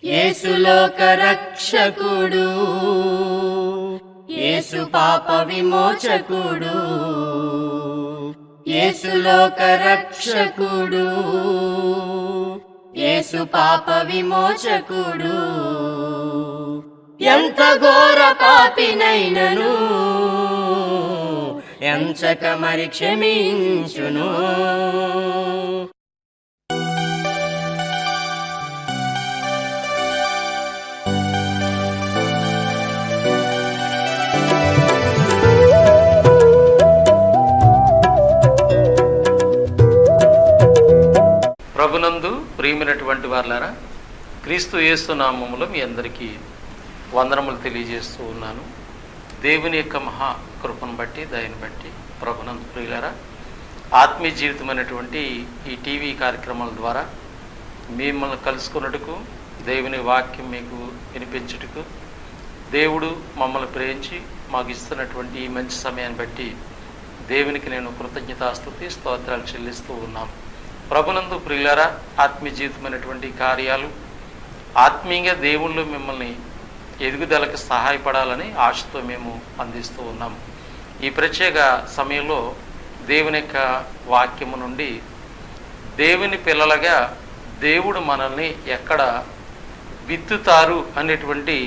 యేసు లోక రక్షకుడు, యేసు పాప విమోచకుడు, యేసు లోక రక్షకుడు, యేసు పాప విమోచకుడు. ఎంత ఘోర పాపినైనను ఎంచక మరి క్షమించును. ప్రభునందు ప్రియమైనటువంటి వారులారా, క్రీస్తు యేసు నామములో మీ అందరికీ వందనములు తెలియజేస్తూ ఉన్నాను. దేవుని యొక్క మహా కృపను బట్టి, దయను బట్టి ప్రభునందు ప్రియులారా, ఆత్మీయ జీవితమైనటువంటి ఈ టీవీ కార్యక్రమాల ద్వారా మిమ్మల్ని కలుసుకున్నట్టుకు, దేవుని వాక్యం మీకు వినిపించుటకు, దేవుడు మమ్మల్ని ప్రేమించి మాకు ఇస్తున్నటువంటి ఈ మంచి సమయాన్ని బట్టి దేవునికి నేను కృతజ్ఞతాస్తుతి స్తోత్రాలు చెల్లిస్తూ ఉన్నాను. ప్రభునందు ప్రియులారా, ఆత్మీయ జీవితమైనటువంటి కార్యాలు ఆత్మీయంగా దేవుళ్ళు మిమ్మల్ని ఎదుగుదలకు సహాయపడాలని ఆశతో మేము అందిస్తూ ఉన్నాము. ఈ ప్రత్యేక సమయంలో దేవుని యొక్క వాక్యము నుండి దేవుని పిల్లలుగా దేవుడు మనల్ని ఎక్కడ విత్తుతారు అనేటువంటి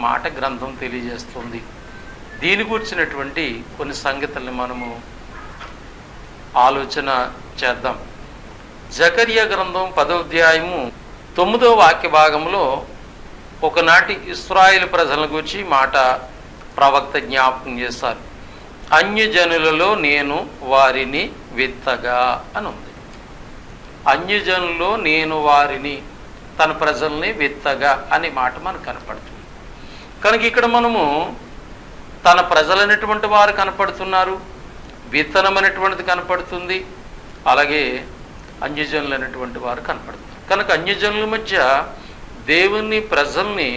మాట గ్రంథం తెలియజేస్తుంది. దీని గురించినటువంటి కొన్ని సంగతుల్ని మనము ఆలోచన చేద్దాం. జకర్యా గ్రంథం 10వ అధ్యాయము 9వ వాక్య భాగంలో ఒకనాటి ఇశ్రాయేలు ప్రజల గురించి మాట ప్రవక్త జ్ఞాపకం చేశారు. అన్యజనులలో నేను వారిని విత్తగా అని ఉంది. అన్యజనులలో నేను వారిని, తన ప్రజల్ని విత్తగా అనే మాట మనకు కనపడుతుంది. కనుక ఇక్కడ మనము తన ప్రజలైనటువంటి వారు కనపడుతున్నారు, విత్తనం అనేటువంటిది కనపడుతుంది, అలాగే అన్యజనులు అనేటువంటి వారు కనపడుతున్నారు. కనుక అన్యజనుల మధ్య దేవుని ప్రజల్ని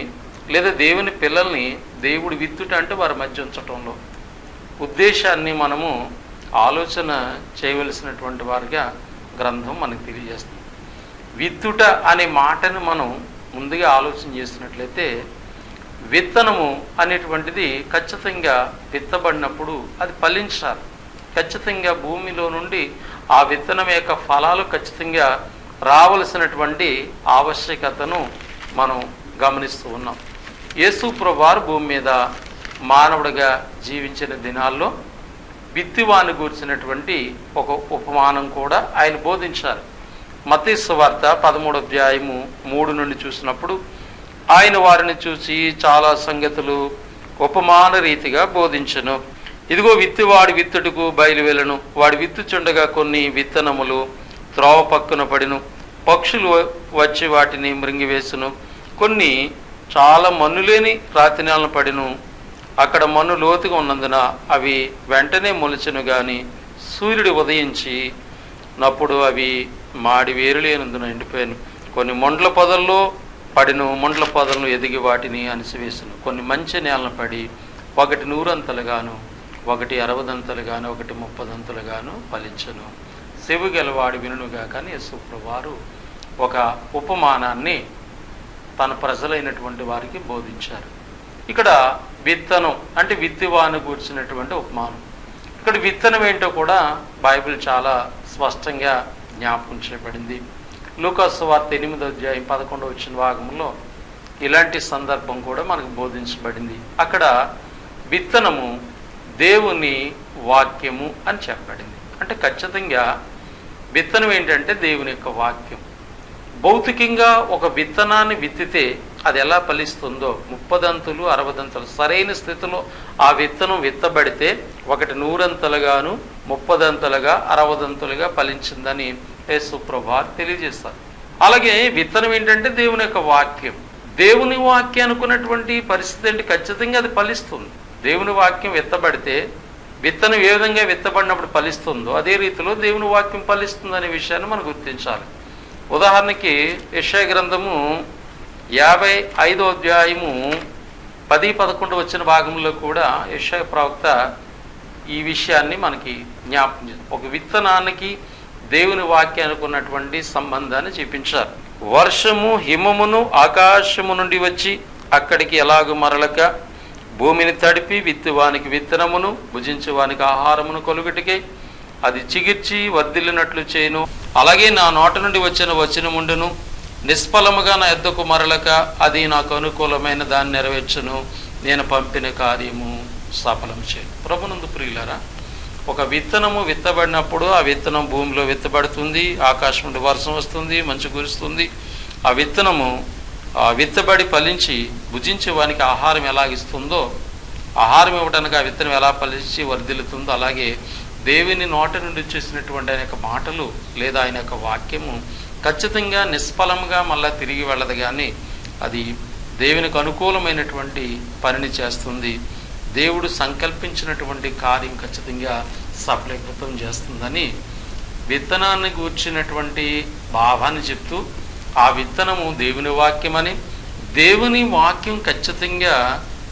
లేదా దేవుని పిల్లల్ని దేవుడు విత్తుట అంటే వారి మధ్య ఉంచటంలో ఉద్దేశాన్ని మనము ఆలోచన చేయవలసినటువంటి వారిగా గ్రంథం మనకు తెలియజేస్తుంది. విత్తుట అనే మాటను మనం ముందుగా ఆలోచన చేసినట్లయితే, విత్తనము అనేటువంటిది ఖచ్చితంగా విత్తబడినప్పుడు అది ఫలించాలి. ఖచ్చితంగా భూమిలో నుండి ఆ విత్తనం యొక్క ఫలాలు ఖచ్చితంగా రావలసినటువంటి ఆవశ్యకతను మనం గమనిస్తూ ఉన్నాం. యేసు ప్రభువారు భూమి మీద మానవుడిగా జీవించిన దినాల్లో విత్తువాని గూర్చినటువంటి ఒక ఉపమానం కూడా ఆయన బోధించారు. మత్తయి సువార్త 13వ అధ్యాయము 3 నుండి చూసినప్పుడు ఆయన వారిని చూసి చాలా సంగతులు ఉపమాన రీతిగా బోధించెను. ఇదిగో విత్తువాడి విత్తుటకు బయలువెళ్ళను. వాడి విత్తుచుండగా కొన్ని విత్తనములు త్రోవ పక్కన పడిను, పక్షులు వచ్చి వాటిని మృంగివేసును. కొన్ని చాలా మన్ను లేని రాతి నేలను పడిను. అక్కడ మన్ను లోతుగా ఉన్నందున అవి వెంటనే మొలిచెను, గాని సూర్యుడు ఉదయించి నప్పుడు అవి మాడి వేరులేనందున ఎండిపోయాను. కొన్ని మొండ్ల పొదల్లో పడిను, మొండ్ల పొదలను ఎదిగి వాటిని అణిసివేసును. కొన్ని మంచి నేలను పడి ఒకటి 100 అంతలుగాను, ఒకటి 60 అంతలుగాను, ఒకటి 30 అంతలుగాను ఫలించను. చెవి గలవాడు వినుగా. కానీ యేసు ప్రభువారు ఒక ఉపమానాన్ని తన ప్రజలైనటువంటి వారికి బోధించారు. ఇక్కడ విత్తనం అంటే విత్తువాను కూర్చున్నటువంటి ఉపమానం. ఇక్కడ విత్తనం ఏంటో కూడా బైబిల్ చాలా స్పష్టంగా జ్ఞాపకం చేయబడింది. లూకాసు వార్త 8వ అధ్యాయం 11వ వచ్చిన భాగంలో ఇలాంటి సందర్భం కూడా మనకు బోధించబడింది. అక్కడ విత్తనము దేవుని వాక్యము అని చెప్పబడింది. అంటే ఖచ్చితంగా విత్తనం ఏంటంటే దేవుని యొక్క వాక్యం. భౌతికంగా ఒక విత్తనాన్ని విత్తితే అది ఎలా ఫలిస్తుందో 30 అంతులు 60 అంతులు సరైన స్థితిలో ఆ విత్తనం విత్తబడితే ఒకటి 100 అంతలుగాను, 30 అంతలుగా, 60 అంతలుగా ఫలించిందని యేసు ప్రభువారు తెలియజేస్తారు. అలాగే విత్తనం ఏంటంటే దేవుని యొక్క వాక్యం. దేవుని వాక్యం అనుకున్నటువంటి పరిస్థితి అంటే ఖచ్చితంగా అది ఫలిస్తుంది. దేవుని వాక్యం విత్తబడితే విత్తనం ఏ విధంగా విత్తబడినప్పుడు ఫలిస్తుందో అదే రీతిలో దేవుని వాక్యం ఫలిస్తుందనే విషయాన్ని మనం గుర్తించాలి. ఉదాహరణకి యెషయా గ్రంథము 55వ అధ్యాయము 10-11 వచ్చిన భాగంలో కూడా యెషయా ప్రవక్త ఈ విషయాన్ని మనకి జ్ఞాపకం చేస్తారు. ఒక విత్తనానికి దేవుని వాక్యానికి ఉన్నటువంటి సంబంధాన్ని చూపించారు. వర్షము హిమమును ఆకాశము నుండి వచ్చి అక్కడికి ఎలాగు మరలక భూమిని తడిపి విత్తువానికి విత్తనమును భుజించువానికి ఆహారమును కొలుగుటికై అది చిగిర్చి వర్ధిల్లినట్లు చేయును. అలాగే నా నోట నుండి వచ్చిన వచనముండును నిష్ఫలముగా నా యొద్దకు మరలక అది నాకు అనుకూలమైన దాన్ని నెరవేర్చును. నేను పంపిన కార్యము సఫలం చేయను. ప్రభునందు ప్రియులారా, ఒక విత్తనము విత్తబడినప్పుడు ఆ విత్తనం భూమిలో విత్తబడుతుంది, ఆకాశం నుండి వర్షం వస్తుంది, మంచు కురుస్తుంది. ఆ విత్తనము విత్తబడి ఫలించి భుజించే వానికి ఆహారం ఎలాగిస్తుందో, ఆహారం ఇవ్వడానికి ఆ విత్తనం ఎలా ఫలించి వర్ధిల్లుతుందో, అలాగే దేవుని నోట నుండి వచ్చేసినటువంటి ఆయన యొక్క మాటలు లేదా ఆయన యొక్క వాక్యము ఖచ్చితంగా నిష్ఫలంగా మళ్ళా తిరిగి వెళ్ళదు, కానీ అది దేవునికి అనుకూలమైనటువంటి పనిని చేస్తుంది. దేవుడు సంకల్పించినటువంటి కార్యం ఖచ్చితంగా సఫలీకృతం చేస్తుందని విత్తనాన్ని గూర్చినటువంటి భావాన్ని చెప్తూ, ఆ విత్తనము దేవుని వాక్యమని, దేవుని వాక్యం ఖచ్చితంగా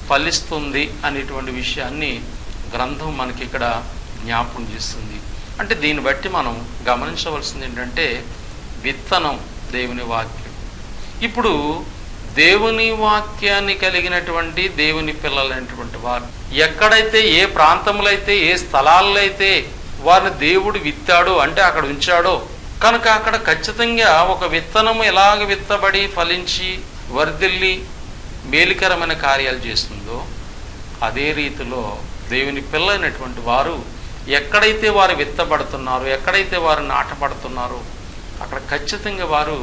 ఫలిస్తుంది అనేటువంటి విషయాన్ని గ్రంథం మనకి ఇక్కడ జ్ఞాపకం చేస్తుంది. అంటే దీన్ని బట్టి మనం గమనించవలసింది ఏంటంటే, విత్తనం దేవుని వాక్యం. ఇప్పుడు దేవుని వాక్యాన్ని కలిగినటువంటి దేవుని పిల్లలైనటువంటి వారు ఎక్కడైతే, ఏ ప్రాంతంలో అయితే, ఏ స్థలాల్లో అయితే వారిని దేవుడు విత్తాడో అంటే అక్కడ ఉంచాడో కనుక అక్కడ ఖచ్చితంగా ఒక విత్తనము ఎలాగ విత్తబడి ఫలించి వర్ధిల్లి మేలుకరమైన కార్యాలు చేస్తుందో, అదే రీతిలో దేవుని పిల్లైనటువంటి వారు ఎక్కడైతే వారు విత్తబడుతున్నారో, ఎక్కడైతే వారు నాటబడుతున్నారో అక్కడ ఖచ్చితంగా వారు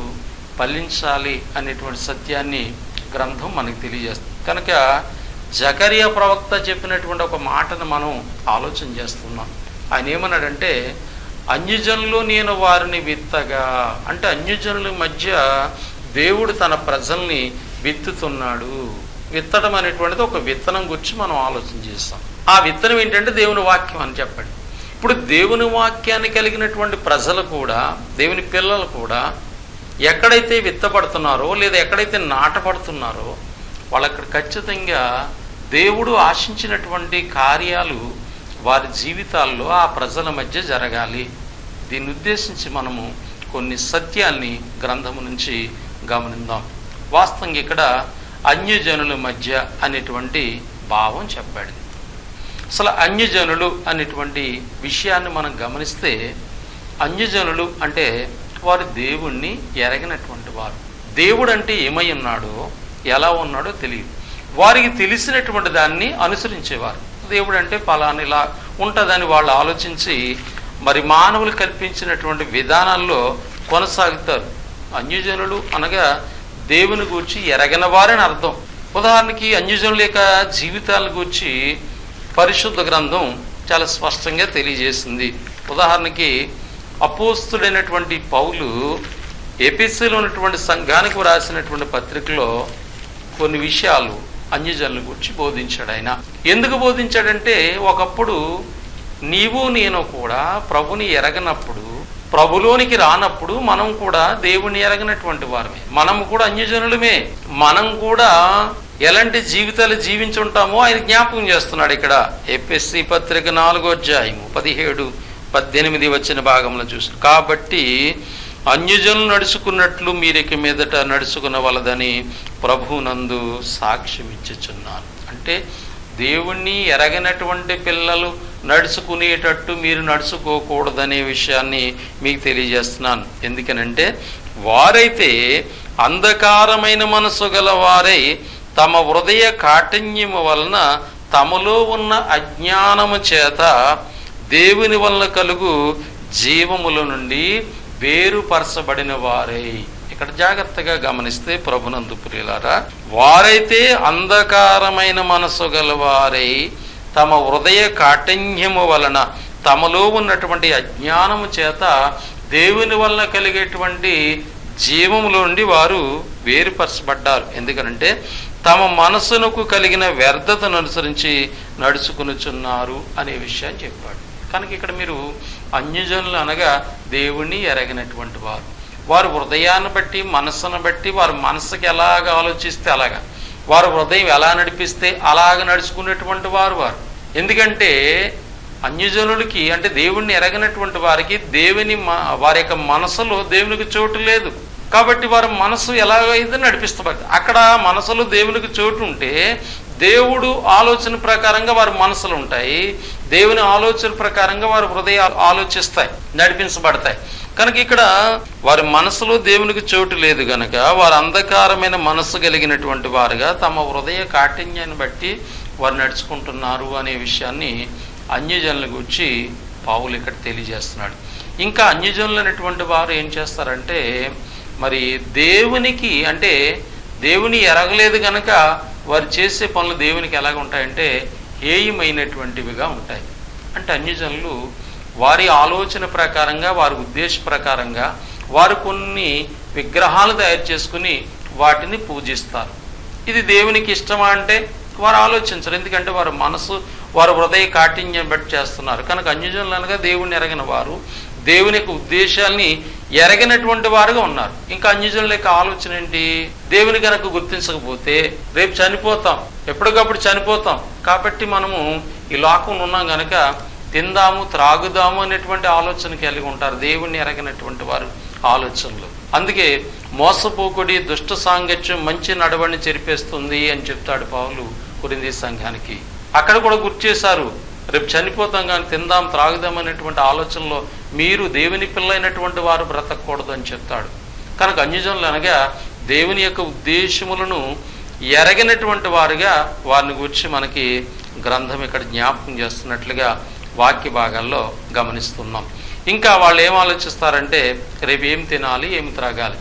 ఫలించాలి అనేటువంటి సత్యాన్ని గ్రంథం మనకు తెలియజేస్తుంది. కనుక జకరియా ప్రవక్త చెప్పినటువంటి ఒక మాటను మనం ఆలోచన చేస్తున్నాం. ఆయన ఏమన్నాడంటే, అన్యజనులు నేను వారిని విత్తగా, అంటే అన్యజనుల మధ్య దేవుడు తన ప్రజల్ని విత్తుతున్నాడు. విత్తడం అనేటువంటిది ఒక విత్తనం గురించి మనం ఆలోచన చేస్తాం. ఆ విత్తనం ఏంటంటే దేవుని వాక్యం అని చెప్పండి. ఇప్పుడు దేవుని వాక్యాన్ని కలిగినటువంటి ప్రజలు కూడా, దేవుని పిల్లలు కూడా ఎక్కడైతే విత్తబడుతున్నారో లేదా ఎక్కడైతే నాటపడుతున్నారో వాళ్ళక్కడ ఖచ్చితంగా దేవుడు ఆశించినటువంటి కార్యాలు వారి జీవితాల్లో ఆ ప్రజల మధ్య జరగాలి. దీన్ని ఉద్దేశించి మనము కొన్ని సత్యాల్ని గ్రంథము నుంచి గమనిద్దాం. వాస్తవంగా ఇక్కడ అన్యజనుల మధ్య అనేటువంటి భావం చెప్పాడు. అసలు అన్యజనులు అనేటువంటి విషయాన్ని మనం గమనిస్తే, అన్యజనులు అంటే వారు దేవుణ్ణి ఎరగినటువంటి వారు. దేవుడు అంటే ఏమై ఉన్నాడో, ఎలా ఉన్నాడో తెలియదు. వారికి తెలిసినటువంటి దాన్ని అనుసరించేవారు. దేవుడు అంటే పలానా ఇలా ఉంటుందని వాళ్ళు ఆలోచించి మరి మానవులు కల్పించినటువంటి విధానాల్లో కొనసాగుతారు. అన్యజనులు అనగా దేవుని గూర్చి ఎరగిన వారని అర్థం. ఉదాహరణకి అన్యజనుల యొక్క జీవితాల గూర్చి పరిశుద్ధ గ్రంథం చాలా స్పష్టంగా తెలియజేసింది. ఉదాహరణకి అపోస్తుడైనటువంటి పౌలు ఎఫెసీలో ఉన్నటువంటి సంఘానికి రాసినటువంటి పత్రికలో కొన్ని విషయాలు అన్యజనుల గురించి బోధించాడు. ఆయన ఎందుకు బోధించాడంటే, ఒకప్పుడు నీవు నేను కూడా ప్రభుని ఎరగనప్పుడు, ప్రభులోనికి రానప్పుడు మనం కూడా దేవుని ఎరగనటువంటి వారమే, మనము కూడా అన్యజనులమే. మనం కూడా ఎలాంటి జీవితాలు జీవించుంటామో ఆయన జ్ఞాపకం చేస్తున్నాడు. ఇక్కడ ఎఫెసీ పత్రిక 4వ అధ్యాయము 17-18 వచ్చిన భాగంలో చూసి, కాబట్టి అన్యజనులు నడుచుకున్నట్లు మీరిక మీదట నడుచుకున్న వలదని ప్రభువునందు సాక్ష్యం ఇచ్చుచున్నాను. అంటే దేవుణ్ణి ఎరగనటువంటి పిల్లలు నడుచుకునేటట్టు మీరు నడుచుకోకూడదనే విషయాన్ని మీకు తెలియజేస్తున్నాను. ఎందుకనంటే, వారైతే అంధకారమైన మనసు గల వారై తమ హృదయ కాఠిన్యము వలన తమలో ఉన్న అజ్ఞానము చేత దేవుని వలన కలుగు జీవముల నుండి వేరుపరచబడిన వారై. ఇక్కడ జాగ్రత్తగా గమనిస్తే ప్రభునందు ప్రియులారా, వారైతే అంధకారమైన మనసు గలవారై తమ హృదయ కాఠిన్యము వలన తమలో ఉన్నటువంటి అజ్ఞానము చేత దేవుని వలన కలిగేటువంటి జీవముల నుండి వారు వేరుపరచబడ్డారు. ఎందుకనంటే తమ మనసునకు కలిగిన వ్యర్థతను అనుసరించి నడుచుకునుచున్నారు అనే విషయాన్ని చెప్పాడు. కనుక ఇక్కడ మీరు అన్యజనులు అనగా దేవుణ్ణి ఎరగినటువంటి వారు, వారు హృదయాన్ని బట్టి మనస్సును బట్టి వారు మనసుకి ఎలాగ ఆలోచిస్తే అలాగా, వారు హృదయం ఎలా నడిపిస్తే అలాగ నడుచుకునేటువంటి వారు. ఎందుకంటే అన్యజనులకి అంటే దేవుణ్ణి ఎరగినటువంటి వారికి వారి యొక్క మనసులో దేవునికి చోటు లేదు. కాబట్టి వారి మనసు ఎలాగైతే నడిపిస్తబడి అక్కడ మనసులో దేవునికి చోటు ఉంటే దేవుడు ఆలోచన ప్రకారంగా వారి మనసులు ఉంటాయి, దేవుని ఆలోచన ప్రకారంగా వారి హృదయాలు ఆలోచిస్తాయి, నడిపించబడతాయి. కనుక ఇక్కడ వారి మనసులో దేవునికి చోటు లేదు గనక వారు అంధకారమైన మనస్సు కలిగినటువంటి వారుగా తమ హృదయ కాఠిన్యాన్ని బట్టి వారు నడుచుకుంటున్నారు అనే విషయాన్ని అన్యజనుల గురించి పౌలు ఇక్కడ తెలియజేస్తున్నాడు. ఇంకా అన్యజనులు అనేటువంటి వారు ఏం చేస్తారంటే మరి దేవునికి అంటే దేవుని ఎరగలేదు గనక వారు చేసే పనులు దేవునికి ఎలాగ ఉంటాయంటే హేయమైనటువంటివిగా ఉంటాయి. అంటే అన్యజనులు వారి ఆలోచన ప్రకారంగా వారి ఉద్దేశ ప్రకారంగా వారు కొన్ని విగ్రహాలు తయారు చేసుకుని వాటిని పూజిస్తారు. ఇది దేవునికి ఇష్టమా అంటే వారు ఆలోచించరు, ఎందుకంటే వారి మనసు వారి హృదయ కాఠిన్యం బట్టి చేస్తున్నారు. కనుక అన్యజనులు అనగా దేవుని ఎరగిన వారు, దేవుని యొక్క ఉద్దేశాల్ని ఎరగినటువంటి వారుగా ఉన్నారు. ఇంకా అన్యజనుల యొక్క ఆలోచన ఏంటి? దేవుని కనుక గుర్తించకపోతే రేపు చనిపోతాం, ఎప్పటికప్పుడు చనిపోతాం, కాబట్టి మనము ఈ లోకంలో ఉన్నాం కనుక తిందాము త్రాగుదాము అనేటువంటి ఆలోచన కలిగి ఉంటారు దేవుణ్ణి ఎరగినటువంటి వారు ఆలోచనలు. అందుకే మోసపోకుడి దుష్ట సాంగత్యం మంచి నడవడిని చెరిపేస్తుంది అని చెప్తాడు పౌలు కొరింథీ సంఘానికి. అక్కడ కూడా గుర్తు చేశారు, రేపు చనిపోతాం కానీ తిందాం త్రాగుదాం అనేటువంటి ఆలోచనలో మీరు దేవుని పిల్లైనటువంటి వారు బ్రతకూడదు అని చెప్తాడు. కనుక అన్యజనులు అనగా దేవుని యొక్క ఉద్దేశములను ఎరగినటువంటి వారుగా వారిని గురించి మనకి గ్రంథం ఇక్కడ జ్ఞాపకం చేస్తున్నట్లుగా వాక్య భాగాల్లో గమనిస్తున్నాం. ఇంకా వాళ్ళు ఏం ఆలోచిస్తారంటే రేపు ఏం తినాలి, ఏమి త్రాగాలి.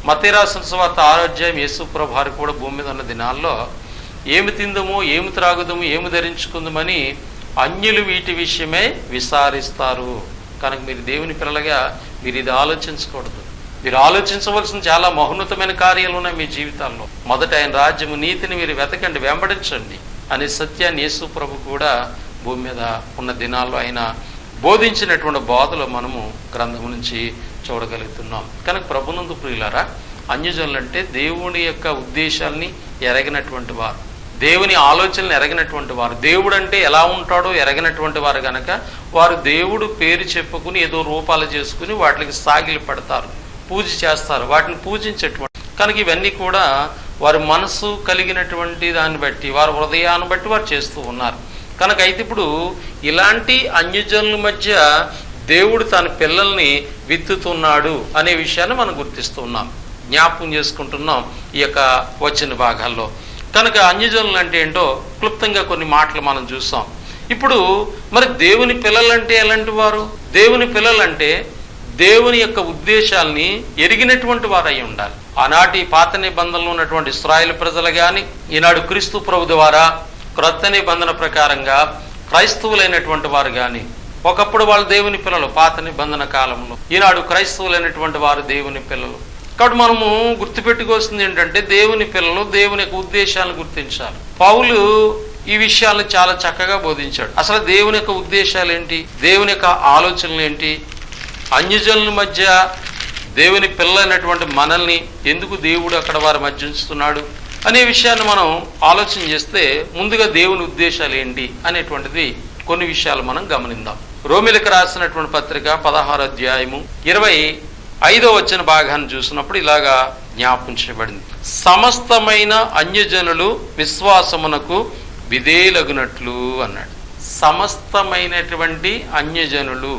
మత్తయి రాసిన సువార్త 6వ అధ్యాయం యేసు ప్రభువు వారు కూడా భూమి మీద ఉన్న దినాల్లో ఏమి తిందుము, ఏమి త్రాగుదము, ఏమి ధరించుకుందామని అన్యులు వీటి విషయమే విచారిస్తారు. కనుక మీరు దేవుని పిల్లలుగా మీరు ఇది ఆలోచించకూడదు. మీరు ఆలోచించవలసిన చాలా మహోన్నతమైన కార్యాలు ఉన్నాయి మీ జీవితాల్లో. మొదట ఆయన రాజ్యము నీతిని మీరు వెతకండి, వెంబడించండి అనే సత్యాన్ని యేసు ప్రభు కూడా భూమి మీద ఉన్న దినాల్లో ఆయన బోధించినటువంటి బోధలు మనము గ్రంథం నుంచి చూడగలుగుతున్నాం. కనుక ప్రభునందు ప్రియులారా, అన్యజనులు అంటే దేవుని యొక్క ఉద్దేశాల్ని ఎరగినటువంటి వారు, దేవుని ఆలోచనలు ఎరగినటువంటి వారు, దేవుడు అంటే ఎలా ఉంటాడో ఎరగినటువంటి వారు గనక వారు దేవుడు పేరు చెప్పుకుని ఏదో రూపాలు చేసుకుని వాటికి సాగిలు పడతారు, పూజ చేస్తారు, వాటిని పూజించేటువంటి. కనుక ఇవన్నీ కూడా వారి మనసు కలిగినటువంటి దాన్ని బట్టి వారి హృదయాన్ని బట్టి వారు చేస్తూ ఉన్నారు. కనుక అయితే ఇప్పుడు ఇలాంటి అన్యజనుల మధ్య దేవుడు తన పిల్లల్ని విత్తుతున్నాడు అనే విషయాన్ని మనం గుర్తిస్తున్నాం, జ్ఞాపకం చేసుకుంటున్నాం ఈ యొక్క వచ్చిన భాగాల్లో. కనుక అన్యజనులు అంటే ఏంటో క్లుప్తంగా కొన్ని మాటలు మనం చూసాం. ఇప్పుడు మరి దేవుని పిల్లలంటే ఎలాంటి వారు? దేవుని పిల్లలంటే దేవుని యొక్క ఉద్దేశాల్ని ఎరిగినటువంటి వారు అయి ఉండాలి. ఆనాటి పాత నిబంధనలో ఉన్నటువంటి ఇశ్రాయేలు ప్రజలు కానీ ఈనాడు క్రీస్తు ప్రభు ద్వారా క్రొత్త నిబంధన ప్రకారంగా క్రైస్తవులైనటువంటి వారు కానీ ఒకప్పుడు వాళ్ళు దేవుని పిల్లలు పాత నిబంధన కాలంలో, ఈనాడు క్రైస్తవులైనటువంటి వారు దేవుని పిల్లలు. కాబట్టి మనము గుర్తుపెట్టుకోవాల్సింది ఏంటంటే దేవుని పిల్లలు దేవుని యొక్క ఉద్దేశాలను గుర్తించాలి. పౌలు ఈ విషయాలను చాలా చక్కగా బోధించాడు. అసలు దేవుని యొక్క ఉద్దేశాలు ఏంటి, దేవుని యొక్క ఆలోచనలు ఏంటి, అన్యజనుల మధ్య దేవుని పిల్లలైనటువంటి మనల్ని ఎందుకు దేవుడు అక్కడ వారి మధ్య ఉంచుతున్నాడు అనే విషయాన్ని మనం ఆలోచన చేస్తే ముందుగా దేవుని ఉద్దేశాలు ఏంటి అనేటువంటిది కొన్ని విషయాలు మనం గమనిద్దాం. రోమిలకు రాసినటువంటి పత్రిక 16వ అధ్యాయము 25వ వచన భాగాన్ని చూసినప్పుడు ఇలాగా జ్ఞాపకం చేయబడింది. సమస్తమైన అన్యజనులు విశ్వాసమునకు విధేయులగునట్లు అన్నాడు. సమస్తమైనటువంటి అన్యజనులు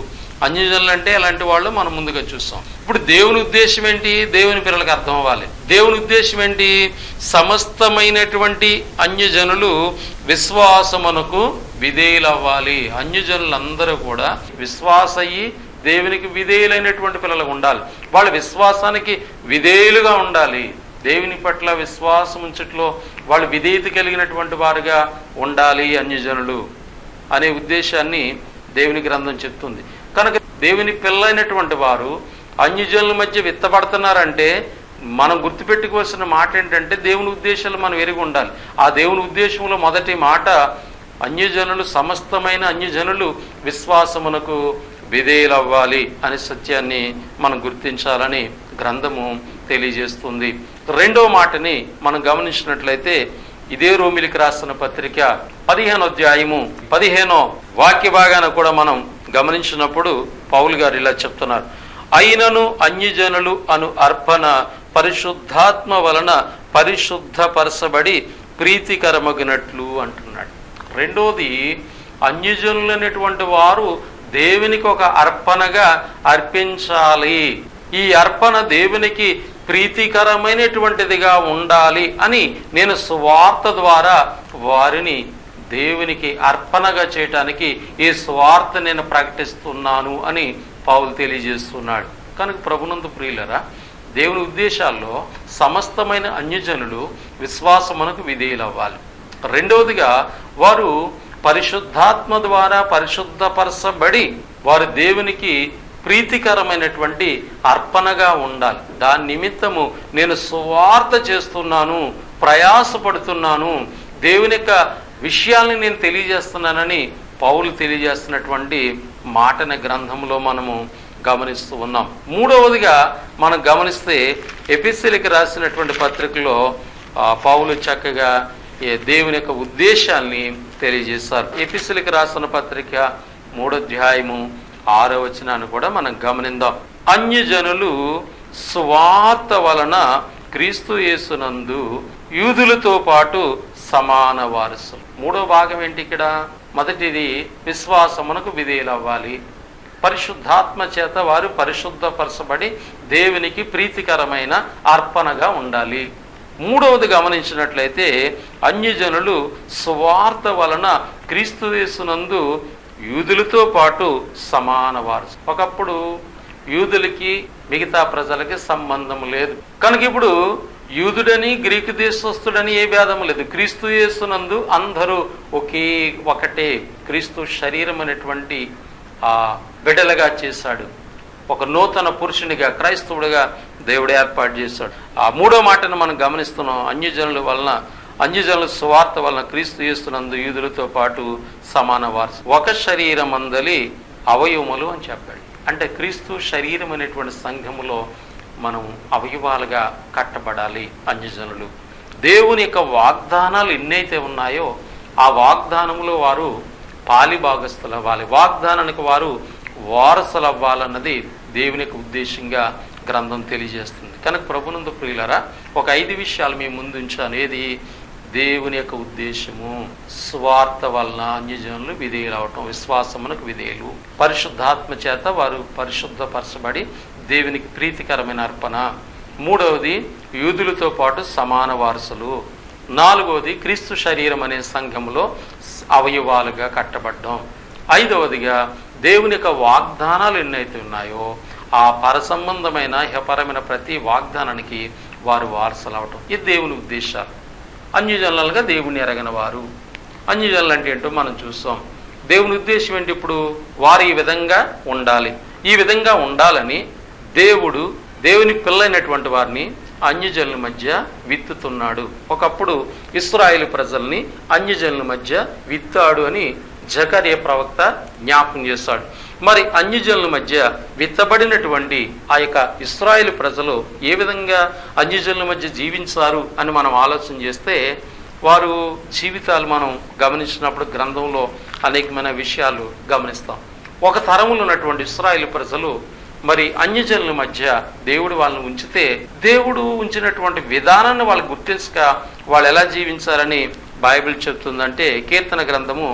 అంటే అలాంటి వాళ్ళు మనం ముందుగా చూస్తాం. ఇప్పుడు దేవుని ఉద్దేశం ఏంటి? దేవుని పిల్లలకు అర్థం అవ్వాలి. దేవుని ఉద్దేశం ఏంటి? సమస్తమైనటువంటి అన్యజనులు విశ్వాసమునకు విధేయులవ్వాలి. అన్యజనులందరూ కూడా విశ్వాసయ్యి దేవునికి విధేయులైనటువంటి పిల్లలు ఉండాలి. వాళ్ళ విశ్వాసానికి విధేయులుగా ఉండాలి. దేవుని పట్ల విశ్వాసం ఉంచట్లో వాళ్ళు విధేయత కలిగినటువంటి వారుగా ఉండాలి అన్యజనులు అనే ఉద్దేశాన్ని దేవుని గ్రంథం చెప్తుంది. కనుక దేవుని పిల్లైనటువంటి వారు అన్యజనుల మధ్య విత్తబడుతున్నారంటే మనం గుర్తుపెట్టుకోవాల్సిన మాట ఏంటంటే దేవుని ఉద్దేశాలు మనం ఎరిగి ఉండాలి. ఆ దేవుని ఉద్దేశంలో మొదటి మాట అన్యజనులు, సమస్తమైన అన్యజనులు విశ్వాసమునకు విధేయులవ్వాలి అనే సత్యాన్ని మనం గుర్తించాలని గ్రంథము తెలియజేస్తుంది. రెండో మాటని మనం గమనించినట్లయితే ఇదే రోమిలికి రాసిన పత్రిక 15వ అధ్యాయము 15వ వాక్య భాగాన కూడా మనం గమనించినప్పుడు పౌలు గారు ఇలా చెప్తున్నారు. అయినను అన్యజనులు అను అర్పణ పరిశుద్ధాత్మ వలన పరిశుద్ధపరచబడి ప్రీతికరమగినట్లు అంటున్నాడు. రెండోది, అన్యజనులైనటువంటి వారు దేవునికి ఒక అర్పణగా అర్పించాలి. ఈ అర్పణ దేవునికి ప్రీతికరమైనటువంటిదిగా ఉండాలి అని నేను సువార్త ద్వారా వారిని దేవునికి అర్పణగా చేయటానికి ఈ సువార్త నేను ప్రకటిస్తున్నాను అని పౌలు తెలియజేస్తున్నాడు. కనుక ప్రభునందు ప్రియులరా, దేవుని ఉద్దేశాల్లో సమస్తమైన అన్యజనులు విశ్వాసమునకు విధేయులవ్వాలి. రెండవదిగా, వారు పరిశుద్ధాత్మ ద్వారా పరిశుద్ధపరచబడి వారు దేవునికి ప్రీతికరమైనటువంటి అర్పణగా ఉండాలి. దాని నిమిత్తము నేను సువార్త చేస్తున్నాను, ప్రయాసపడుతున్నాను, దేవుని యొక్క విషయాల్ని నేను తెలియజేస్తున్నానని పౌలు తెలియజేస్తున్నటువంటి మాటని గ్రంథంలో మనము గమనిస్తూ ఉన్నాం. మూడవదిగా మనం గమనిస్తే ఎఫెసీయులకు రాసినటువంటి పత్రికలో పౌలు చక్కగా దేవుని యొక్క ఉద్దేశాల్ని తెలియజేశారు. ఎఫెసీయులకు రాసిన పత్రిక 3వ అధ్యాయము 6వ వచనాన్ని కూడా మనం గమనిద్దాం. అన్యజనులు సువార్త వలన క్రీస్తు యేసునందు యూదులతో పాటు సమాన వారసులు. మూడో భాగం ఏంటి ఇక్కడ? మొదటిది, విశ్వాసమునకు విధేయులవ్వాలి. పరిశుద్ధాత్మ చేత వారు పరిశుద్ధపరచబడి దేవునికి ప్రీతికరమైన అర్పణగా ఉండాలి. మూడవది గమనించినట్లయితే, అన్యజనులు సువార్త వలన క్రీస్తు యేసునందు యూదులతో పాటు సమాన వారసు. ఒకప్పుడు యూదులకి మిగతా ప్రజలకి సంబంధం లేదు. కనుక ఇప్పుడు యూదుడని గ్రీకు దేశస్థుడని ఏ భేదం లేదు. క్రీస్తు యేసునందు అందరూ ఒకటే. క్రీస్తు శరీరం అనేటువంటి బిడ్డలుగా చేశాడు. ఒక నూతన పురుషునిగా, క్రైస్తవుడిగా దేవుడు ఏర్పాటు చేశాడు. ఆ మూడో మాటను మనం గమనిస్తున్నాం. అన్యజనుల సువార్త వలన క్రీస్తు యేసునందు యూదులతో పాటు సమాన వారసు. ఒక శరీరం అందలి అవయవములు అని చెప్పాడు. అంటే క్రీస్తు శరీరం అనేటువంటి సంఘములో మనం అవయవాలుగా కట్టబడాలి. అన్యజనులు దేవుని యొక్క వాగ్దానాలు ఎన్నైతే ఉన్నాయో ఆ వాగ్దానములో వారు పాలిభాగస్తులు అవ్వాలి. వాగ్దానానికి వారు వారసులు అవ్వాలన్నది దేవుని యొక్క ఉద్దేశంగా గ్రంథం తెలియజేస్తుంది. కనుక ప్రభునందు ప్రియులరా, ఒక 5 విషయాలు మీ ముందు ఉంచాను. ఏది? దేవుని యొక్క ఉద్దేశము, స్వార్థ వలన అన్యజనులు విధేయులు అవటం, విశ్వాసమునకు విధేయులు, పరిశుద్ధాత్మ చేత వారు పరిశుద్ధపరచబడి దేవునికి ప్రీతికరమైన అర్పణ. మూడవది, యూదులతో పాటు సమాన వారసులు. నాలుగవది, క్రీస్తు శరీరం అనే సంఘములో అవయవాలుగా కట్టబడ్డం. ఐదవదిగా, దేవుని యొక్క వాగ్దానాలు ఎన్నైతే ఉన్నాయో ఆ పరసంబంధమైన ఇహపరమైన ప్రతి వాగ్దానానికి వారు వారసులు అవటం. ఇది దేవుని ఉద్దేశాలు. అన్యజనులుగా దేవుని ఎరగని వారు. అన్యజనులు అంటే ఏంటో మనం చూస్తాం. దేవుని ఉద్దేశం ఏంటి? ఇప్పుడు వారు ఈ విధంగా ఉండాలి. ఈ విధంగా ఉండాలని దేవుని పిల్లైనటువంటి వారిని అన్యజనుల మధ్య విత్తుతున్నాడు. ఒకప్పుడు ఇశ్రాయేలు ప్రజల్ని అన్యజనుల మధ్య విత్తాడు అని జకర్యా ప్రవక్త జ్ఞాపకం చేస్తాడు. మరి అన్యజనుల మధ్య విత్తబడినటువంటి ఆ యొక్క ఇశ్రాయేలు ప్రజలు ఏ విధంగా అన్యజనుల మధ్య జీవించారు అని మనం ఆలోచన చేస్తే వారు జీవితాలు మనం గమనించినప్పుడు గ్రంథంలో అనేకమైన విషయాలు గమనిస్తాం. ఒక తరములో ఉన్నటువంటి ఇశ్రాయేలు ప్రజలు మరి అన్యజనుల మధ్య దేవుడు వాళ్ళని ఉంచితే దేవుడు ఉంచినటువంటి విధానాన్ని వాళ్ళు గుర్తించక వాళ్ళు ఎలా జీవించారని బైబిల్ చెప్తుందంటే, కీర్తన గ్రంథము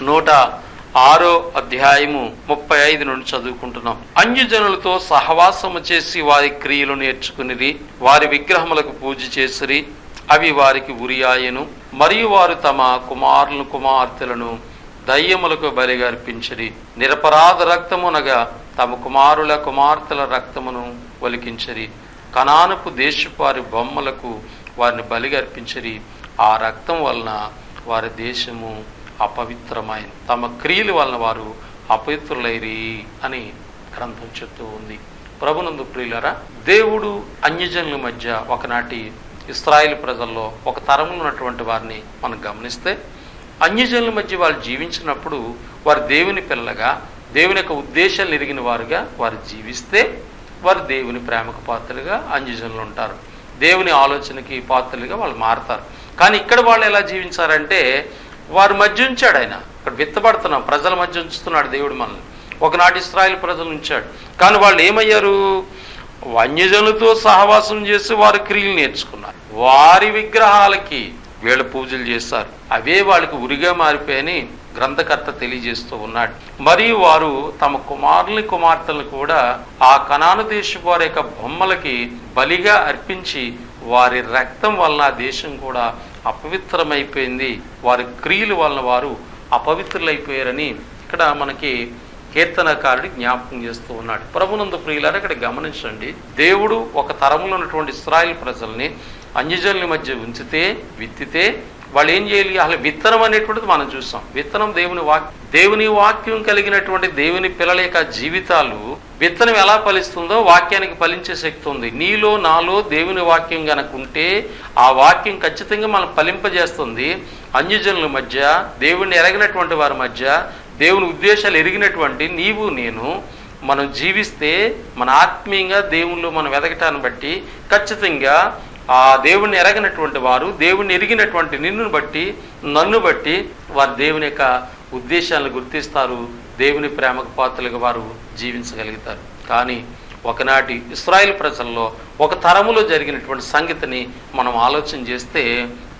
106వ అధ్యాయము 35 నుండి చదువుకుంటున్నాం. అన్యజనులతో సహవాసము చేసి వారి క్రియలు నేర్చుకునిరి, వారి విగ్రహములకు పూజ చేసిరి, అవి వారికి ఉరియాయను. మరియు వారు తమ కుమారులను కుమార్తెలను దయ్యములకు బలిగా అర్పించిరి, నిరపరాధ రక్తమునగా తమ కుమారుల కుమార్తెల రక్తమును ఒలికించిరి, కనానపు దేశపు వారి బొమ్మలకు వారిని బలిగా అర్పించిరి, ఆ రక్తం వలన వారి దేశము అపవిత్రమైన, తమ క్రియల వలన వారు అపవిత్రులైరి అని గ్రంథం చెప్తూ ఉంది. ప్రభునందు ప్రియులరా, దేవుడు అన్యజనుల మధ్య ఒకనాటి ఇశ్రాయేలు ప్రజల్లో ఒక తరంలో ఉన్నటువంటి వారిని మనం గమనిస్తే అన్యజనుల మధ్య వాళ్ళు జీవించినప్పుడు వారు దేవుని పిల్లగా దేవుని యొక్క ఉద్దేశాలు ఎరిగిన వారుగా వారు జీవిస్తే వారు దేవుని ప్రేమకు పాత్రలుగా అన్యజనులు ఉంటారు. దేవుని ఆలోచనకి పాత్రలుగా వాళ్ళు మారతారు. కానీ ఇక్కడ వాళ్ళు ఎలా జీవించారంటే వారి మధ్య ఉంచాడు ఆయన. ఇక్కడ విత్తబడుతున్నాం, ప్రజల మధ్య ఉంచుతున్నాడు దేవుడు మనల్ని. ఒకనాటి ఇశ్రాయేలు ప్రజలు ఉంచాడు. కానీ వాళ్ళు ఏమయ్యారు? అన్యజనులతో సహవాసం చేసి వారు క్రియలు నేర్చుకున్నారు. వారి విగ్రహాలకి వీళ్ళు పూజలు చేస్తారు. అవే వాళ్ళకి ఉరిగా మారిపోయని గ్రంథకర్త తెలియజేస్తూ ఉన్నాడు. మరియు వారు తమ కుమార్తెలను కూడా ఆ కనాను దేశపు వారి యొక్క బొమ్మలకి బలిగా అర్పించి వారి రక్తం వలన ఆ దేశం కూడా అపవిత్రమైపోయింది. వారి క్రియల వలన వారు అపవిత్రులైపోయారని ఇక్కడ మనకి కీర్తనకారుడు జ్ఞాపకం చేస్తూ ఉన్నాడు. ప్రభునందు ప్రియులారా, ఇక్కడ గమనించండి, దేవుడు ఒక తరంలో ఉన్నటువంటి ఇశ్రాయేలు ప్రజల్ని అన్యజనుల మధ్య ఉంచితే, విత్తితే వాళ్ళు ఏం చేయాలి? అసలు విత్తనం అనేటువంటిది మనం చూసాం. విత్తనం దేవుని వాక్యం కలిగినటువంటి దేవుని పిల్లల యొక్క జీవితాలు విత్తనం ఎలా ఫలిస్తుందో వాక్యానికి ఫలించే శక్తి ఉంది. నీలో నాలో దేవుని వాక్యం గనక ఉంటే ఆ వాక్యం ఖచ్చితంగా మనం ఫలింపజేస్తుంది. అన్యజనుల మధ్య, దేవుణ్ణి ఎరగినటువంటి వారి మధ్య, దేవుని ఉద్దేశాలు ఎరిగినటువంటి నీవు నేను మనం జీవిస్తే మన ఆత్మీయంగా దేవుళ్ళు మనం ఎదగటాన్ని బట్టి ఖచ్చితంగా ఆ దేవుణ్ణి ఎరగినటువంటి వారు, దేవుణ్ణి ఎరిగినటువంటి నిన్నును బట్టి, నన్ను బట్టి వారు దేవుని యొక్క ఉద్దేశాలను గుర్తిస్తారు. దేవుని ప్రేమకు పాత్రలుగా వారు జీవించగలుగుతారు. కానీ ఒకనాటి ఇశ్రాయేలు ప్రజల్లో ఒక తరములో జరిగినటువంటి సంగతిని మనం ఆలోచన చేస్తే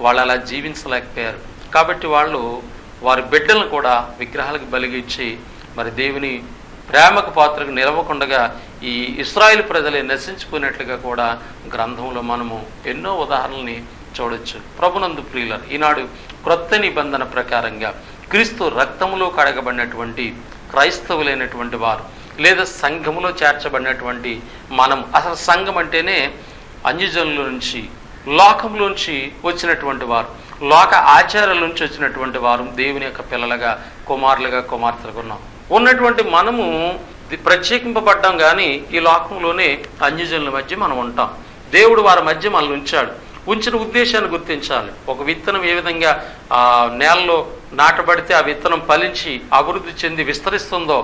వాళ్ళు అలా జీవించలేకపోయారు. కాబట్టి వాళ్ళు వారి బిడ్డలను కూడా విగ్రహాలకు బలిగా ఇచ్చి మరి దేవుని ప్రేమకు పాత్రకు నిలవకుండా ఈ ఇశ్రాయేలు ప్రజలే నశించుకున్నట్లుగా కూడా గ్రంథంలో మనము ఎన్నో ఉదాహరణల్ని చూడొచ్చు. ప్రభునందు ప్రియులారు, ఈనాడు క్రొత్త నిబంధన ప్రకారంగా క్రీస్తు రక్తములో కడగబడినటువంటి క్రైస్తవులైనటువంటి వారు లేదా సంఘములో చేర్చబడినటువంటి మనం, అసలు సంఘం అంటేనే అన్యజనుల నుంచి, లోకంలోంచి వచ్చినటువంటి వారు, లోక ఆచారాల నుంచి వచ్చినటువంటి వారు దేవుని యొక్క పిల్లలుగా, కుమారులుగా, కుమార్తెలుగా ఉన్నటువంటి మనము ప్రత్యేకింపబడ్డాం. కానీ ఈ లోకంలోనే అన్యజనుల మధ్య మనం ఉంటాం. దేవుడు వారి మధ్య మనల్ని ఉంచాడు. ఉంచిన ఉద్దేశాన్ని గుర్తించాలి. ఒక విత్తనం ఏ విధంగా నేలలో నాటబడితే ఆ విత్తనం ఫలించి అభివృద్ధి చెంది విస్తరిస్తుందో,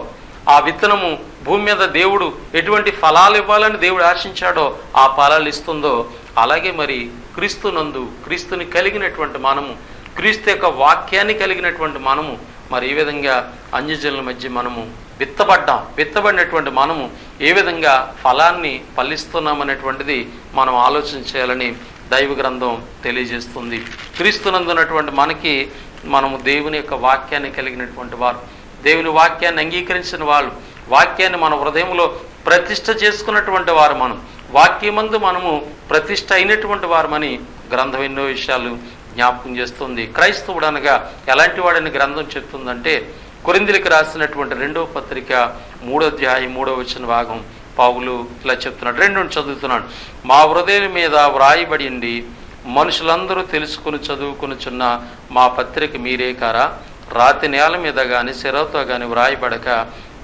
ఆ విత్తనము భూమి మీద దేవుడు ఎటువంటి ఫలాలు ఇవ్వాలని దేవుడు ఆశించాడో ఆ ఫలాలు ఇస్తుందో, అలాగే మరి క్రీస్తునందు, క్రీస్తుని కలిగినటువంటి మనము, క్రీస్తు యొక్క వాక్యాన్ని కలిగినటువంటి మనము మరి ఏ విధంగా అన్యజనుల మధ్య మనము విత్తబడినటువంటి మనము ఏ విధంగా ఫలాన్ని ఫలిస్తున్నామనేటువంటిది మనం ఆలోచన చేయాలని దైవ గ్రంథం తెలియజేస్తుంది. క్రీస్తునందున్నటువంటి మనకి మనము దేవుని యొక్క వాక్యాన్ని కలిగినటువంటి వారు, దేవుని వాక్యాన్ని అంగీకరించిన వాళ్ళు, వాక్యాన్ని మన హృదయంలో ప్రతిష్ఠ చేసుకున్నటువంటి వారు, మనం వాక్యమందు మనము ప్రతిష్ఠ అయినటువంటి వారమని గ్రంథం ఎన్నో విషయాలు జ్ఞాపకం చేస్తుంది. క్రైస్తవుడు అనగా ఎలాంటి వాడని గ్రంథం చెప్తుందంటే, కొరింథీయులకు రాసినటువంటి 2వ పత్రిక 3వ అధ్యాయం 3వ వచన భాగం పౌలు ఇలా చెప్తున్నాడు. 2 చదువుతున్నాడు. మా హృదయం మీద వ్రాయబడింది మనుషులందరూ తెలుసుకుని చదువుకునిచున్న మా పత్రిక మీరే కారా? రాతి నేల మీద కానీ శిరతో కానీ వ్రాయబడక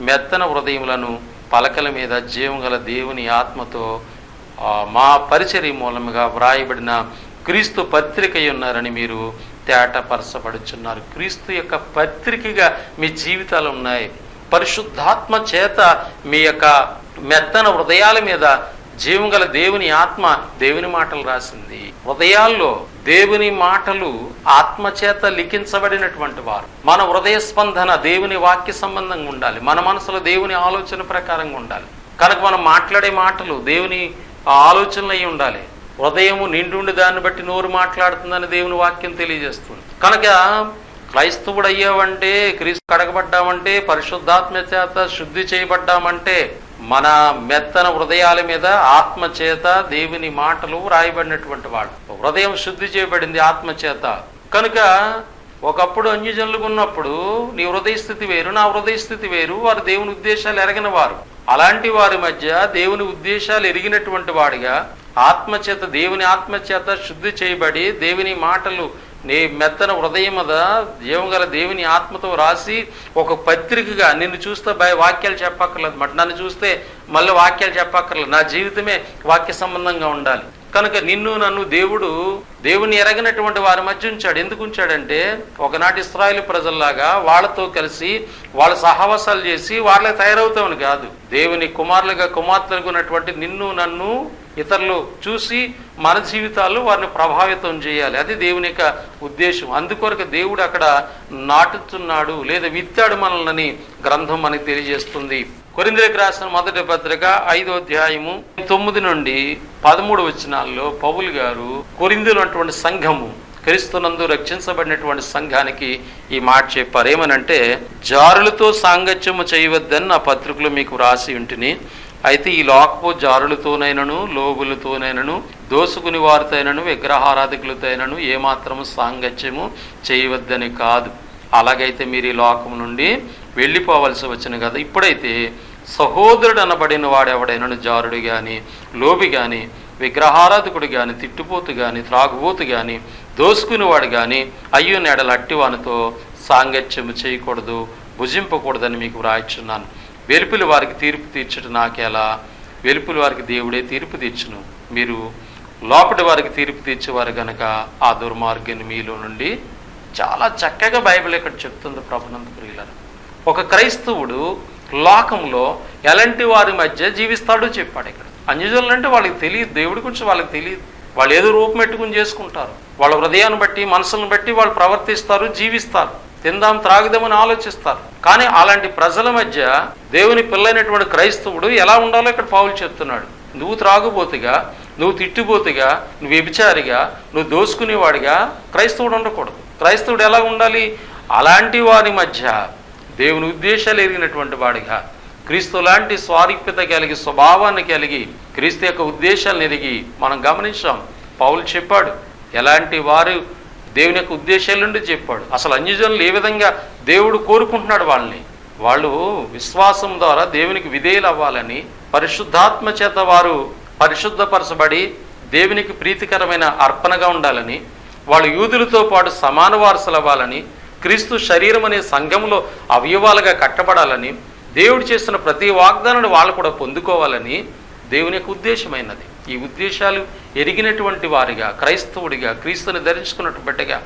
మెత్తన హృదయములను పలకల మీద జీవం గల దేవుని ఆత్మతో మా పరిచర్య మూలముగా వ్రాయబడిన క్రీస్తు పత్రిక ఉన్నారని మీరు తేటపరచబడుచున్నారు. క్రీస్తు యొక్క పత్రికగా మీ జీవితాలు ఉన్నాయి. పరిశుద్ధాత్మ చేత మీ యొక్క మెత్తన హృదయాల మీద జీవం గల దేవుని ఆత్మ దేవుని మాటలు రాసింది. హృదయాల్లో దేవుని మాటలు ఆత్మచేత లిఖించబడినటువంటి వారు. మన హృదయ స్పందన దేవుని వాక్య సంబంధంగా ఉండాలి. మన మనసులో దేవుని ఆలోచన ప్రకారంగా ఉండాలి. కనుక మనం మాట్లాడే మాటలు దేవుని ఆలోచనలు అయి ఉండాలి. హృదయము నిండుండి దాన్ని బట్టి నోరు మాట్లాడుతుందని దేవుని వాక్యం తెలియజేస్తుంది. కనుక క్రైస్తవుడు అయ్యావంటే, క్రీస్తు కడగబడ్డామంటే, పరిశుద్ధాత్మ చేత శుద్ధి చేయబడ్డామంటే మన మెత్తన హృదయాల మీద ఆత్మ చేత దేవుని మాటలు రాయబడినటువంటి వాడు. హృదయం శుద్ధి చేయబడింది ఆత్మ చేత. కనుక ఒకప్పుడు అన్యజనులుగా ఉన్నప్పుడు నీ హృదయ స్థితి వేరు, నా హృదయ స్థితి వేరు. వారు దేవుని ఉద్దేశాలు ఎరగిన వారు. అలాంటి వారి మధ్య దేవుని ఉద్దేశాలు ఎరిగినటువంటి వాడిగా ఆత్మచేత, దేవుని ఆత్మచేత శుద్ధి చేయబడి దేవుని మాటలు నీ మెత్తన హృదయం మీద జీవం గల దేవుని ఆత్మతో రాసి ఒక పత్రికగా, నిన్ను చూస్తే వాక్యాలు చెప్పక్కర్లేదు, నన్ను చూస్తే మళ్ళీ వాక్యాలు చెప్పక్కర్లేదు, నా జీవితమే వాక్య సంబంధంగా ఉండాలి. కనుక నిన్ను నన్ను దేవుని ఎరగినటువంటి వారి మధ్య ఉంచాడు. ఎందుకు ఉంచాడంటే, ఒకనాటి ఇశ్రాయేలు ప్రజల్లాగా వాళ్ళతో కలిసి వాళ్ళ సహవాసాలు చేసి వాళ్ళే తయారవుతామని కాదు. దేవుని కుమారులుగా, కుమార్తెలుగా ఉన్నటువంటి నిన్ను నన్ను ఇతరులు చూసి మన జీవితాల్లో వారిని ప్రభావితం చేయాలి. అది దేవుని యొక్క ఉద్దేశం. అందుకొరకు దేవుడు అక్కడ నాటుతున్నాడు లేదా విత్తాడు మనల్ని గ్రంథం మనకి తెలియజేస్తుంది. కొరింథీయులకు రాసిన మొదటి పత్రిక 5వ అధ్యాయము 9 నుండి 13 వచనాల్లో పౌలు గారు కొరింథీయులో ఉన్నటువంటి సంఘము, క్రీస్తునందు రక్షించబడినటువంటి సంఘానికి ఈ మాట చెప్పారు. ఏమనంటే, జారులతో సాంగత్యము చేయవద్దని నా పత్రికలో మీకు వ్రాసి ఉంటిని. అయితే ఈ లోకపు జారులతోనైనను, లోబులతోనైనను, దోసుకుని వారితోనైనను, విగ్రహారాధికులతోనైనను ఏమాత్రము సాంగత్యము చేయవద్దని కాదు. అలాగైతే మీరు ఈ లోకం నుండి వెళ్ళిపోవలసి వచ్చిన కదా. ఇప్పుడైతే సహోదరుడు అనబడిన వాడెవడైనను జారుడు గాని, లోబి గాని, విగ్రహారాధకుడు గాని, తిట్టుపోతు గాని, త్రాగుబోతు గాని, దోసుకునేవాడు గాని అయ్యో నెడల అట్టివానితో సాంగత్యము చేయకూడదు, భుజింపకూడదని మీకు వ్రాయిచున్నాను. వెలుపుల వారికి తీర్పు తీర్చడం నాకెలా? వెలుపుల వారికి దేవుడే తీర్పు తీర్చును. మీరు లోపటి వారికి తీర్పు తీర్చేవారు గనక ఆ దుర్మార్గాన్ని మీలో నుండి. చాలా చక్కగా బైబిల్ ఇక్కడ చెప్తుంది ప్రభునందు ప్రియులారా. ఒక క్రైస్తవుడు లోకంలో ఎలాంటి వారి మధ్య జీవిస్తాడో చెప్పాడు ఇక్కడ. అన్యజనులు అంటే వాళ్ళకి తెలియదు, దేవుడి గురించి వాళ్ళకి తెలియదు. వాళ్ళు ఏదో రూపం పెట్టుకుని చేసుకుంటారు. వాళ్ళ హృదయాన్ని బట్టి, మనసులను బట్టి వాళ్ళు ప్రవర్తిస్తారు, జీవిస్తారు. తిందాం త్రాగుదామని ఆలోచిస్తారు. కానీ అలాంటి ప్రజల మధ్య దేవుని పిల్లైనటువంటి క్రైస్తవుడు ఎలా ఉండాలో ఇక్కడ పౌలు చెప్తున్నాడు. నువ్వు త్రాగుబోతుగా, నువ్వు తిట్టుబోతుగా, నువ్వు వ్యభిచారిగా, నువ్వు దోసుకునేవాడిగా క్రైస్తవుడు ఉండకూడదు. క్రైస్తవుడు ఎలా ఉండాలి? అలాంటి వారి మధ్య దేవుని ఉద్దేశాలు ఎరిగినటువంటి వాడిగా, క్రీస్తు లాంటి స్వారూప్యత కలిగి, స్వభావాన్ని కలిగి, క్రీస్తు యొక్క ఉద్దేశాలను ఎరిగి మనం గమనించాం. పౌలు చెప్పాడు ఎలాంటి వారు దేవుని యొక్క ఉద్దేశాల నుండి చెప్పాడు. అసలు అన్యజనులు ఏ విధంగా దేవుడు కోరుకుంటున్నాడు వాళ్ళని. వాళ్ళు విశ్వాసం ద్వారా దేవునికి విధేయులు అవ్వాలని, పరిశుద్ధాత్మ చేత వారు పరిశుద్ధపరచబడి దేవునికి ప్రీతికరమైన అర్పణగా ఉండాలని, వాళ్ళు యూదులతో పాటు సమాన వారసులు అవ్వాలని, క్రీస్తు శరీరం అనే సంఘంలో అవయవాలుగా కట్టబడాలని, దేవుడు చేసిన ప్రతి వాగ్దానాన్ని వాళ్ళు కూడా పొందుకోవాలని దేవుని యొక్క ఉద్దేశమైనది. ఈ ఉద్దేశాలు ఎరిగినటువంటి వారిగా, క్రైస్తవుడిగా, క్రీస్తుని ధరించుకున్నట్టు బిడ్డగా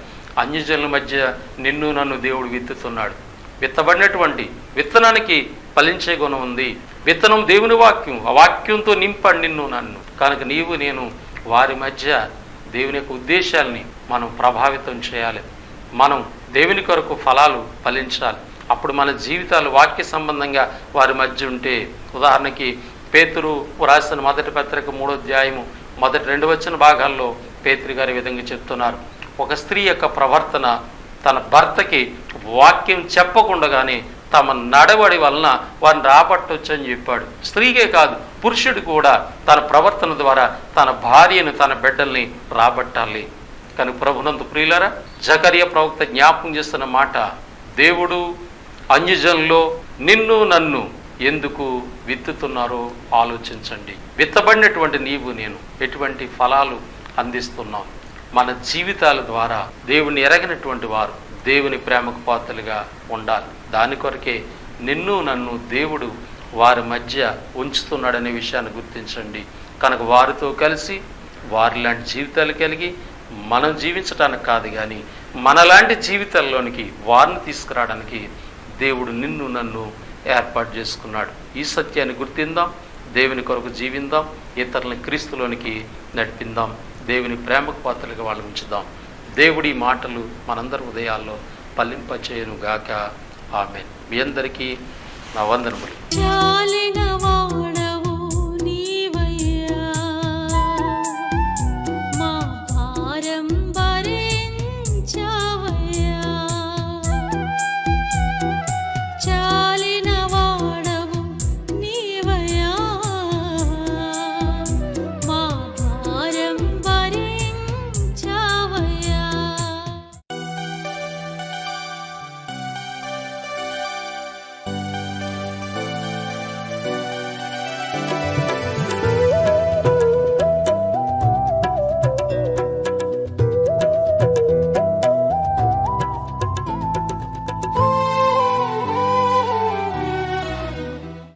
అన్యజనుల మధ్య నిన్ను నన్ను దేవుడు విత్తుతున్నాడు. విత్తబడినటువంటి విత్తనానికి ఫలించే గుణం ఉంది. విత్తనం దేవుని వాక్యం, ఆ వాక్యంతో నింపండి నిన్ను నన్ను. కనుక నీవు నేను వారి మధ్య దేవుని యొక్క ఉద్దేశాలని మనం ప్రభావితం చేయాలి. మనం దేవుని కొరకు ఫలాలు ఫలించాలి. అప్పుడు మన జీవితాలు వాక్య సంబంధంగా వారి మధ్య ఉంటే, ఉదాహరణకి పేతురు రాసిన మొదటి పత్రిక 3వ అధ్యాయము మొదటి 2 వచన భాగాల్లో పేతురు గారు ఈ విధంగా చెప్తున్నారు. ఒక స్త్రీ యొక్క ప్రవర్తన తన భర్తకి వాక్యం చెప్పకుండానే తమ నడవడి వలన వారిని రాబట్టొచ్చని చెప్పాడు. స్త్రీకే కాదు, పురుషుడు కూడా తన ప్రవర్తన ద్వారా తన భార్యను, తన బిడ్డల్ని రాబట్టాలి. కనుక ప్రభునందు ప్రియులారా, జకర్యా ప్రవక్త జ్ఞాపకం చేస్తున్న మాట, దేవుడు అన్యజనుల్లో నిన్ను నన్ను ఎందుకు విత్తుతున్నారో ఆలోచించండి. విత్తబడినటువంటి నీవు నేను ఎటువంటి ఫలాలు అందిస్తున్నాం? మన జీవితాల ద్వారా దేవుని ఎరగినటువంటి వారు దేవుని ప్రేమకు పాత్రలుగా ఉండాలి. దాని కొరకే నిన్ను నన్ను దేవుడు వారి మధ్య ఉంచుతున్నాడనే విషయాన్ని గుర్తించండి. కనుక వారితో కలిసి వారిలాంటి జీవితాలు కలిగి మనం జీవించడానికి కాదు, కానీ మనలాంటి జీవితాల్లోనికి వారిని తీసుకురావడానికి దేవుడు నిన్ను నన్ను ఏర్పాటు చేసుకున్నాడు. ఈ సత్యాన్ని గుర్తిందాం, దేవుని కొరకు జీవిందాం, ఇతరులను క్రీస్తులోనికి నడిపిందాం, దేవుని ప్రేమకు పాత్రలుగా వాళ్ళు ఉంచుదాం. దేవుడి మాటలు మనందరి ఉదయాల్లో ఫలింపచేయును గాక. ఆమేన్. మీ అందరికీ నా వందనములు.